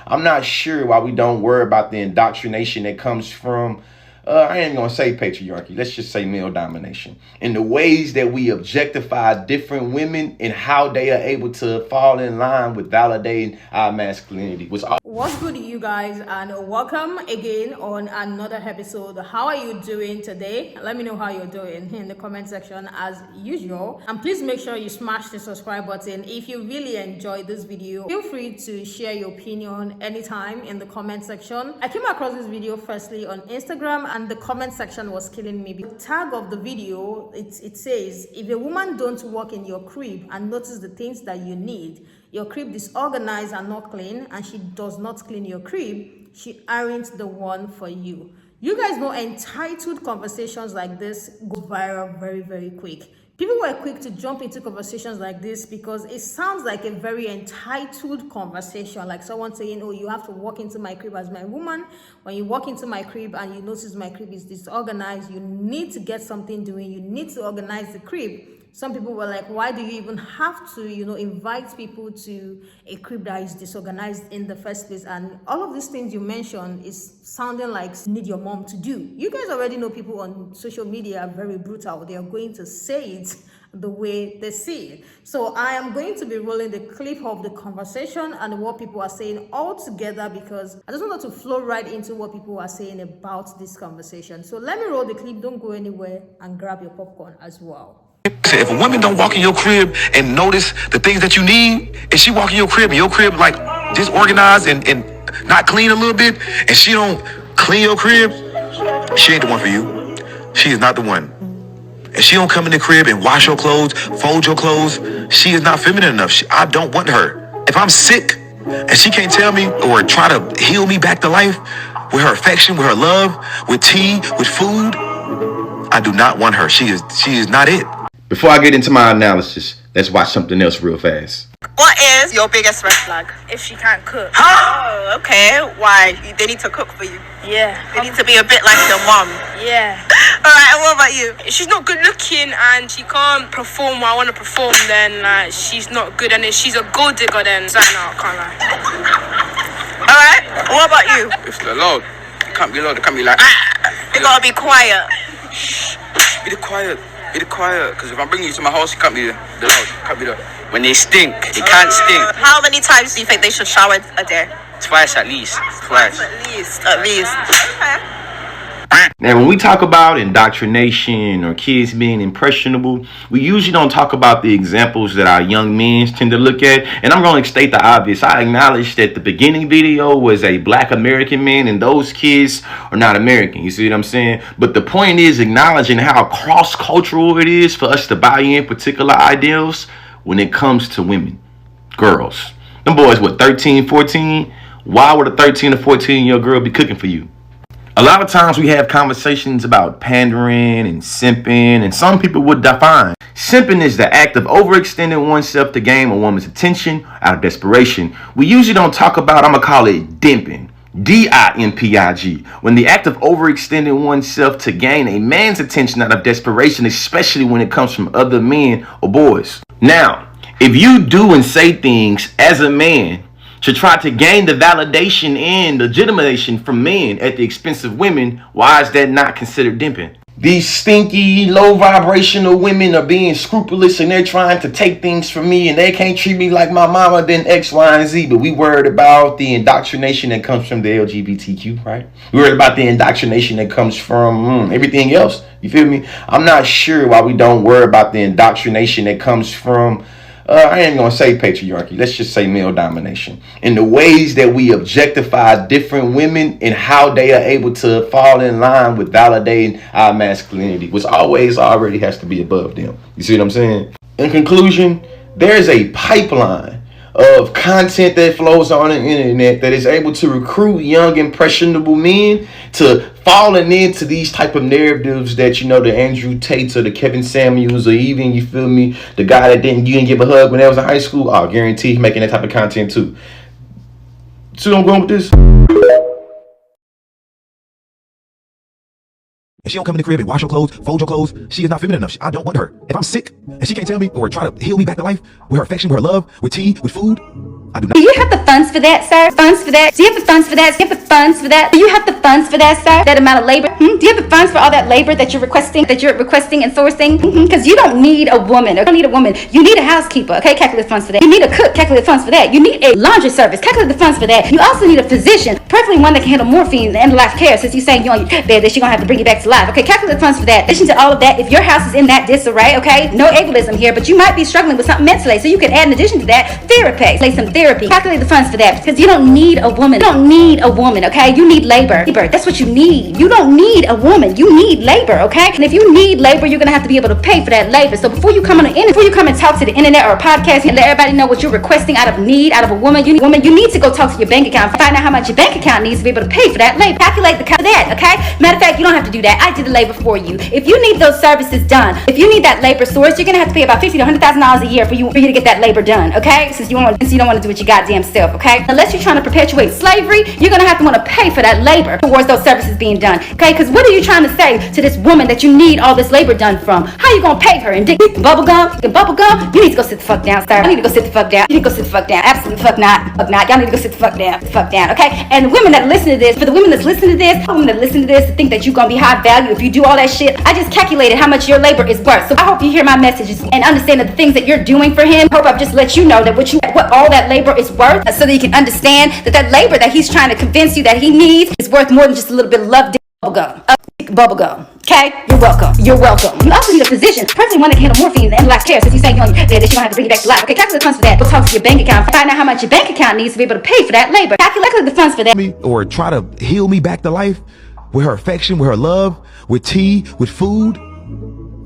I'm not sure why we don't worry about the indoctrination that comes from, I ain't gonna say patriarchy, let's just say male domination, and the ways that we objectify different women and how they are able to fall in line with validating our masculinity. What's good, you guys, and welcome again on another episode. How are you doing today? Let me know how you're doing in the comment section as usual, and please make sure you smash the subscribe button. If you really enjoyed this video, feel free to share your opinion anytime in the comment section. I came across this video firstly on Instagram, and the comment section was killing me. The tag of the video, it says, if a woman don't walk in your crib and notice the things that you need, your crib disorganized and not clean, and she does not clean your crib, she aren't the one for you. You guys know entitled conversations like this go viral very, very quick. People were quick to jump into conversations like this because it sounds like a very entitled conversation, like someone saying, oh, you have to walk into my crib as my woman. When you walk into my crib and you notice my crib is disorganized, you need to get something doing. You need to organize the crib. Some people were like, why do you even have to, invite people to a crib that is disorganized in the first place? And all of these things you mentioned is sounding like need your mom to do. You guys already know people on social media are very brutal. They are going to say it the way they see it. So I am going to be rolling the clip of the conversation and what people are saying all together, because I just wanted to flow right into what people are saying about this conversation. So let me roll the clip. Don't go anywhere, and grab your popcorn as well. If a woman don't walk in your crib and notice the things that you need, and she walk in your crib and your crib like disorganized and not clean a little bit, and she don't clean your crib, she ain't the one for you. She is not the one. And she don't come in the crib and wash your clothes, fold your clothes, she is not feminine enough. I don't want her. If I'm sick and she can't tell me or try to heal me back to life with her affection, with her love, with tea, with food, I do not want her. She is not it. Before I get into my analysis, let's watch something else real fast. What is your biggest red flag? If she can't cook. Oh, okay. Why? They need to cook for you. Yeah. They need to be a bit like your mom. Yeah. Alright, and what about you? If she's not good looking and she can't perform what I want to perform, then she's not good. And if she's a gold digger, then no, I can't lie. Alright, what about you? If they're loud, it can't be loud, it can't be like... You gotta be quiet. Shh, be the quiet. Be the quiet, because if I bring you to my house, you can't be the loud, can't be the... When they stink, they can't stink. How many times do you think they should shower a day? Twice at least. Twice. At least. Okay. Now, when we talk about indoctrination or kids being impressionable, we usually don't talk about the examples that our young men tend to look at. And I'm going to state the obvious. I acknowledge that the beginning video was a Black American man, and those kids are not American. You see what I'm saying? But the point is acknowledging how cross-cultural it is for us to buy in particular ideals when it comes to women, girls. Them boys, what, 13, 14? Why would a 13 or 14-year-old girl be cooking for you? A lot of times we have conversations about pandering and simping, and some people would define simping is the act of overextending oneself to gain a woman's attention out of desperation. We usually don't talk about, I'm going to call it dimping, D-I-M-P-I-G, when the act of overextending oneself to gain a man's attention out of desperation, especially when it comes from other men or boys. Now, if you do and say things as a man to try to gain the validation and legitimation from men at the expense of women, why is that not considered dimping? These stinky, low vibrational women are being scrupulous, and they're trying to take things from me, and they can't treat me like my mama, then X, Y, and Z. But we worried about the indoctrination that comes from the LGBTQ, right? We worried about the indoctrination that comes from everything else. You feel me? I'm not sure why we don't worry about the indoctrination that comes from, I ain't gonna say patriarchy, let's just say male domination, and the ways that we objectify different women and how they are able to fall in line with validating our masculinity, which always already has to be above them. You see what I'm saying? In conclusion, there's a pipeline of content that flows on the internet that is able to recruit young impressionable men to falling into these type of narratives that, the Andrew Tates or the Kevin Samuels, or even, you feel me, the guy that you didn't give a hug when they was in high school. I guarantee he's making that type of content too. See where I'm going with this? And she don't come in the crib and wash your clothes, fold your clothes, she is not feminine enough. I don't want her. If I'm sick and she can't tell me or try to heal me back to life with her affection, with her love, with tea, with food, Do you have the funds for that, sir? Funds for that? Do you have the funds for that? Do you have the funds for that? Do you have the funds for that, sir? That amount of labor? Do you have the funds for all that labor that you're requesting and sourcing? Because you don't need a woman. You don't need a woman. You need a housekeeper. Okay, calculate funds for that. You need a cook. Calculate funds for that. You need a laundry service. Calculate the funds for that. You also need a physician, preferably one that can handle morphine and life care. Since you're saying you're on your bed, that she's gonna have to bring you back to life. Okay, calculate funds for that. In addition to all of that, if your house is in that disarray, okay, no ableism here, but you might be struggling with something mentally, so you can add in addition to that therapy. Play some therapy. Calculate the funds for that, because you don't need a woman. You don't need a woman, okay? You need labor. That's what you need. You don't need a woman. You need labor, okay? And if you need labor, you're gonna have to be able to pay for that labor. So before you come and talk to the internet or a podcast and let everybody know what you're requesting out of a woman, you need to go talk to your bank account, find out how much your bank account needs to be able to pay for that labor. Calculate the cost of that, okay? Matter of fact, you don't have to do that. I did the labor for you. If you need those services done, if you need that labor source, you're gonna have to pay about $50,000 to $100,000 a year for you to get that labor done, okay? Since you don't want to do it your goddamn self, okay? Unless you're trying to perpetuate slavery, you're gonna have to want to pay for that labor towards those services being done, okay? Because what are you trying to say to this woman that you need all this labor done from? How you gonna pay her? And dick bubble gum? You need to go sit the fuck down, sir. You need to go sit the fuck down. You need to go sit the fuck down. Absolutely fuck not. Fuck not. Y'all need to go sit the fuck down. The fuck down, okay? And the women that listen to this, for the women that's listening to this, to think that you're gonna be high value if you do all that shit, I just calculated how much your labor is worth. So I hope you hear my messages and understand that the things that you're doing for him. I hope I've just let you know that what all that labor is worth, so that you can understand that labor that he's trying to convince you that he needs is worth more than just a little bit of love. Bubblegum. Okay? You're welcome. You also need a physician, preferably one that can handle morphine and life care, since you say you're on your bed, that you're gonna have to bring you back to life. Okay, calculate the funds for that. Go talk to your bank account, find out how much your bank account needs to be able to pay for that labor. Calculate the funds for that. Or try to heal me back to life with her affection, with her love, with tea, with food.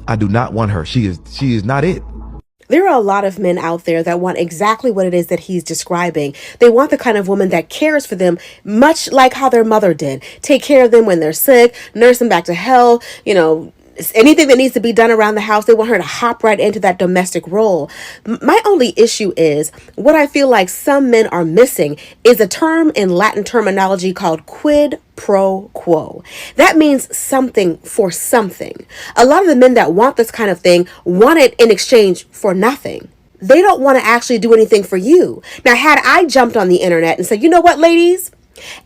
I do not want her. She is not it. There are a lot of men out there that want exactly what it is that he's describing. They want the kind of woman that cares for them, much like how their mother did. Take care of them when they're sick, nurse them back to health, anything that needs to be done around the house. They want her to hop right into that domestic role. My only issue is what I feel like some men are missing is a term in Latin terminology called quid pro quo. That means something for something. A lot of the men that want this kind of thing want it in exchange for nothing. They don't want to actually do anything for you. Now, had I jumped on the internet and said, you know what, ladies?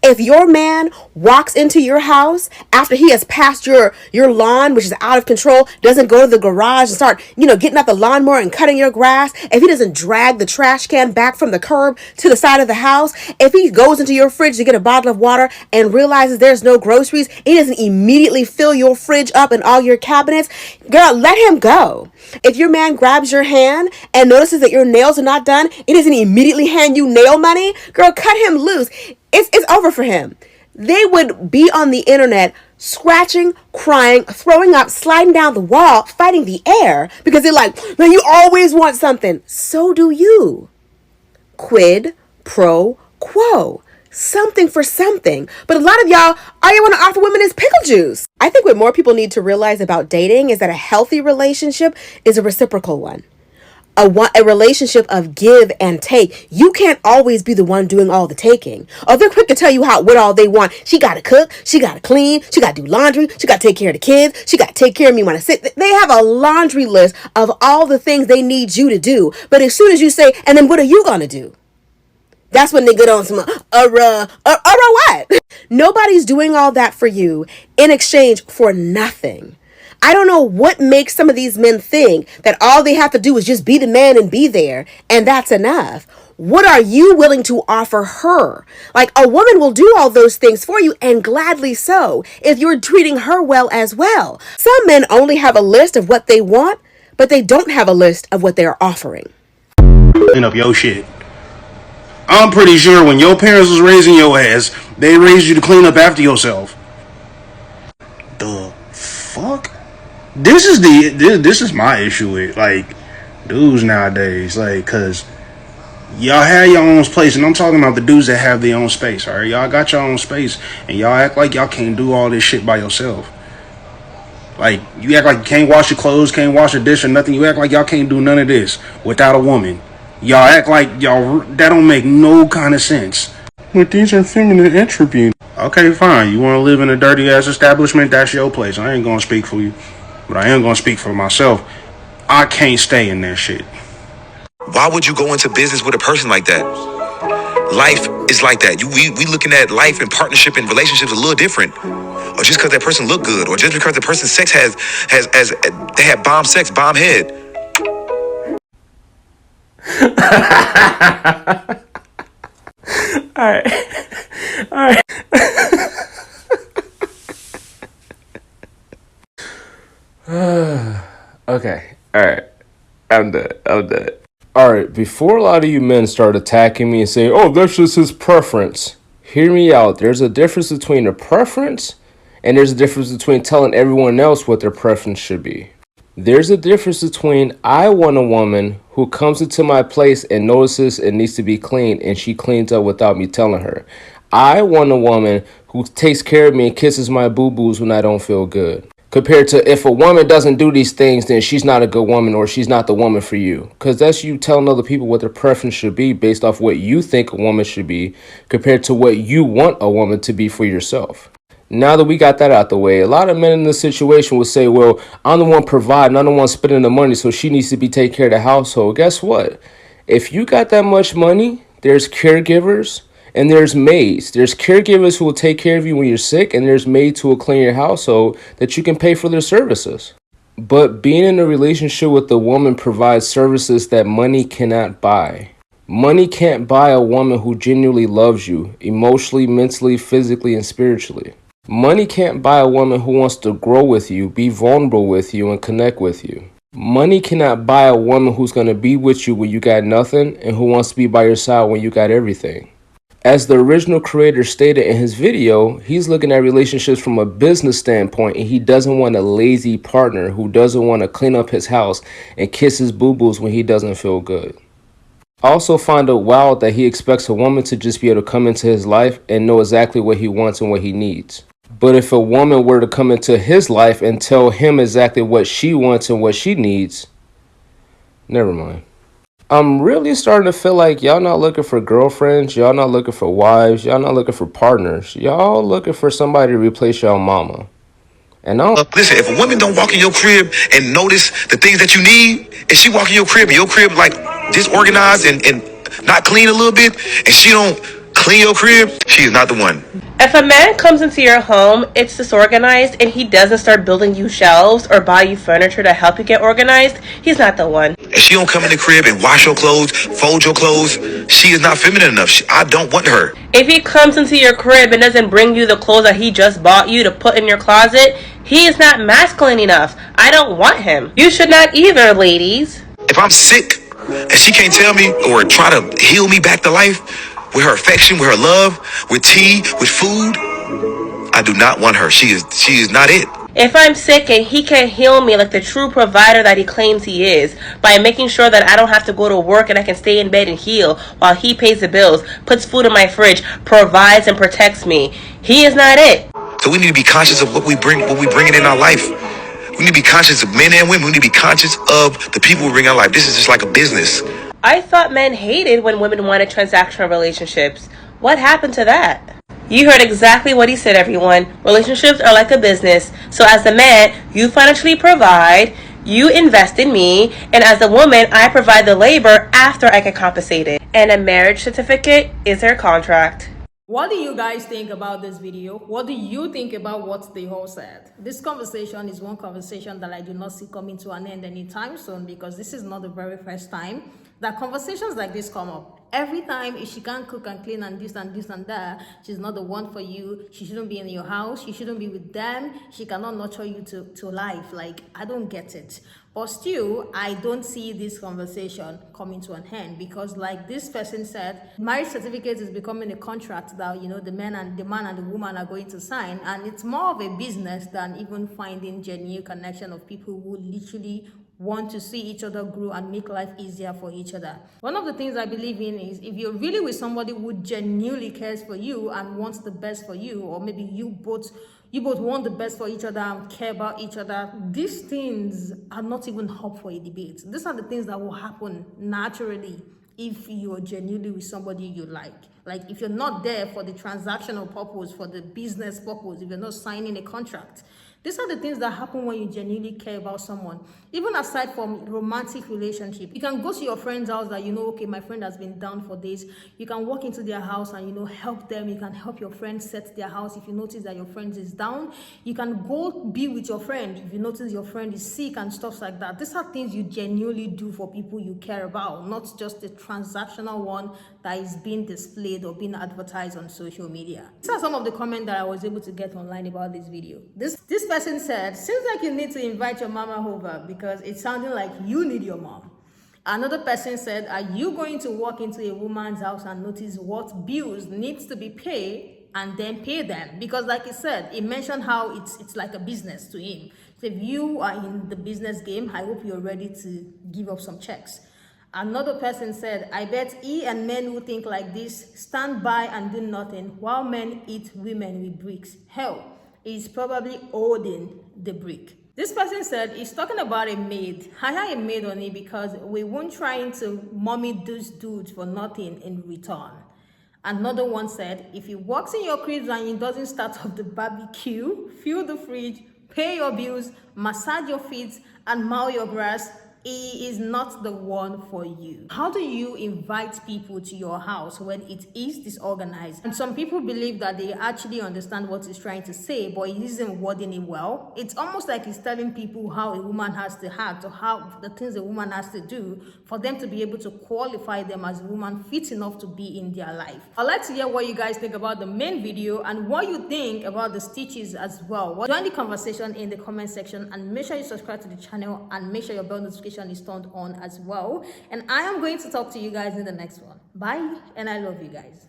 If your man walks into your house after he has passed your lawn, which is out of control, doesn't go to the garage and start, getting out the lawnmower and cutting your grass, if he doesn't drag the trash can back from the curb to the side of the house, if he goes into your fridge to get a bottle of water and realizes there's no groceries, he doesn't immediately fill your fridge up and all your cabinets, girl, let him go. If your man grabs your hand and notices that your nails are not done, he doesn't immediately hand you nail money, girl, cut him loose. It's over for him. They would be on the internet scratching, crying, throwing up, sliding down the wall, fighting the air because they're like, man, you always want something. So do you. Quid pro quo. Something for something. But a lot of y'all, all you want to offer women is pickle juice. I think what more people need to realize about dating is that a healthy relationship is a reciprocal one. A relationship of give and take. You can't always be the one doing all the taking. Or they're quick to tell you what all they want. She got to cook. She got to clean. She got to do laundry. She got to take care of the kids. She got to take care of me when I sit. They have a laundry list of all the things they need you to do. But as soon as you say, and then what are you going to do? That's when they get on some, what? Nobody's doing all that for you in exchange for nothing. I don't know what makes some of these men think that all they have to do is just be the man and be there, and that's enough. What are you willing to offer her? Like, a woman will do all those things for you, and gladly so, if you're treating her well as well. Some men only have a list of what they want, but they don't have a list of what they're offering. Clean up your shit. I'm pretty sure when your parents was raising your ass, they raised you to clean up after yourself. The fuck? This is my issue with, dudes nowadays, cause y'all have your own space, and I'm talking about the dudes that have their own space, alright? Y'all got your own space, and y'all act like y'all can't do all this shit by yourself. You act like you can't wash your clothes, can't wash a dish or nothing. You act like y'all can't do none of this without a woman. Y'all act like that don't make no kind of sense. But these are feminine attributes. Okay, fine. You want to live in a dirty ass establishment? That's your place. I ain't gonna speak for you. But I am going to speak for myself. I can't stay in that shit. Why would you go into business with a person like that? life is like that. We looking at life and partnership and relationships a little different. Or just because that person look good, or just because the person's sex has they have bomb sex, bomb head. All right. Okay. All right. I'm done. All right. Before a lot of you men start attacking me and saying, "Oh, that's just his preference," hear me out. There's a difference between a preference, and there's a difference between telling everyone else what their preference should be. There's a difference between I want a woman who comes into my place and notices it needs to be clean and she cleans up without me telling her. I want a woman who takes care of me and kisses my boo-boos when I don't feel good. Compared to if a woman doesn't do these things, then she's not a good woman or she's not the woman for you. Because that's you telling other people what their preference should be based off what you think a woman should be compared to what you want a woman to be for yourself. Now that we got that out the way, a lot of men in this situation will say, well, I'm the one providing, I'm the one spending the money, so she needs to be taking care of the household. Guess what? If you got that much money, there's caregivers and there's maids. There's caregivers who will take care of you when you're sick, and there's maids who will clean your household that you can pay for their services. But being in a relationship with a woman provides services that money cannot buy. Money can't buy a woman who genuinely loves you, emotionally, mentally, physically, and spiritually. Money can't buy a woman who wants to grow with you, be vulnerable with you, and connect with you. Money cannot buy a woman who's going to be with you when you got nothing and who wants to be by your side when you got everything. As the original creator stated in his video, he's looking at relationships from a business standpoint, and he doesn't want a lazy partner who doesn't want to clean up his house and kiss his boo-boos when he doesn't feel good. I also find it wild that he expects a woman to just be able to come into his life and know exactly what he wants and what he needs. But if a woman were to come into his life and tell him exactly what she wants and what she needs, never mind. I'm really starting to feel like y'all not looking for girlfriends, y'all not looking for wives, y'all not looking for partners. Y'all looking for somebody to replace y'all mama. And I don't... Listen, if a woman don't walk in your crib and notice the things that you need, if she walk in your crib like disorganized and not clean a little bit, and she don't clean your crib, she is not the one. If a man comes into your home, it's disorganized, and he doesn't start building you shelves or buy you furniture to help you get organized, he's not the one. If she don't come in the crib and wash your clothes, fold your clothes, she is not feminine enough. I don't want her. If he comes into your crib and doesn't bring you the clothes that he just bought you to put in your closet, he is not masculine enough. I don't want him. You should not either, ladies. If I'm sick and she can't tell me or try to heal me back to life with her affection, with her love, with tea, with food, I do not want her. She is not it. If I'm sick and he can't heal me like the true provider that he claims he is, by making sure that I don't have to go to work and I can stay in bed and heal while he pays the bills, puts food in my fridge, provides and protects me, he is not it. So we need to be conscious of what we bringing in our life. We need to be conscious of men and women. We need to be conscious of the people we bring in our life. This is just like a business. I thought men hated when women wanted transactional relationships. What happened to that? You heard exactly what he said, everyone. Relationships are like a business. So as a man, you financially provide, you invest in me, and as a woman, I provide the labor after I get compensated. And a marriage certificate is their contract. What do you guys think about this video? What do you think about what they all said? This conversation is one conversation that I do not see coming to an end anytime soon, because this is not the very first time that conversations like this come up. Every time, if she can't cook and clean and this and this and that, she's not the one for you. She shouldn't be in your house. You shouldn't be with them. She cannot nurture you to life. Like, I don't get it. But still, I don't see this conversation coming to an end, because like this person said, marriage certificate is becoming a contract that, you know, the man and the woman are going to sign. And it's more of a business than even finding genuine connection of people who literally want to see each other grow and make life easier for each other. One of the things I believe in is, if you're really with somebody who genuinely cares for you and wants the best for you, or maybe you both want the best for each other and care about each other, these things are not even up for a debate. These are the things that will happen naturally if you're genuinely with somebody you like. Like, if you're not there for the transactional purpose, for the business purpose, if you're not signing a contract, These are the things that happen when you genuinely care about someone. Even aside from romantic relationship, you can go to your friend's house that okay, my friend has been down for days. You can walk into their house and help them. You can help your friend set their house if you notice that your friend is down. You can go be with your friend if you notice your friend is sick and stuff like that. These are things you genuinely do for people you care about, not just the transactional one that is being displayed or being advertised on social media. These are some of the comments that I was able to get online about this video. This person said, seems like you need to invite your mama over because it's sounding like you need your mom. Another person said, are you going to walk into a woman's house and notice what bills needs to be paid and then pay them? Because like he said, he mentioned how it's like a business to him. So if you are in the business game, I hope you're ready to give up some checks. Another person said, I bet he and men who think like this stand by and do nothing while men eat women with bricks. Hell, he's probably holding the brick. This person said he's talking about a maid. I had a maid on it because we weren't trying to mommy those dudes for nothing in return. Another one said, if he walks in your cribs and he doesn't start off the barbecue, fill the fridge, pay your bills, massage your feet, and mow your grass, he is not the one for you. How do you invite people to your house when it is disorganized? And some people believe that they actually understand what he's trying to say, but he isn't wording it well. It's almost like he's telling people how a woman has to act or how the things a woman has to do for them to be able to qualify them as a woman fit enough to be in their life. I'd like to hear what you guys think about the main video and what you think about the stitches as well. Join the conversation in the comment section and make sure you subscribe to the channel and make sure your bell notification is turned on as well. And I am going to talk to you guys in the next one. Bye, and I love you guys.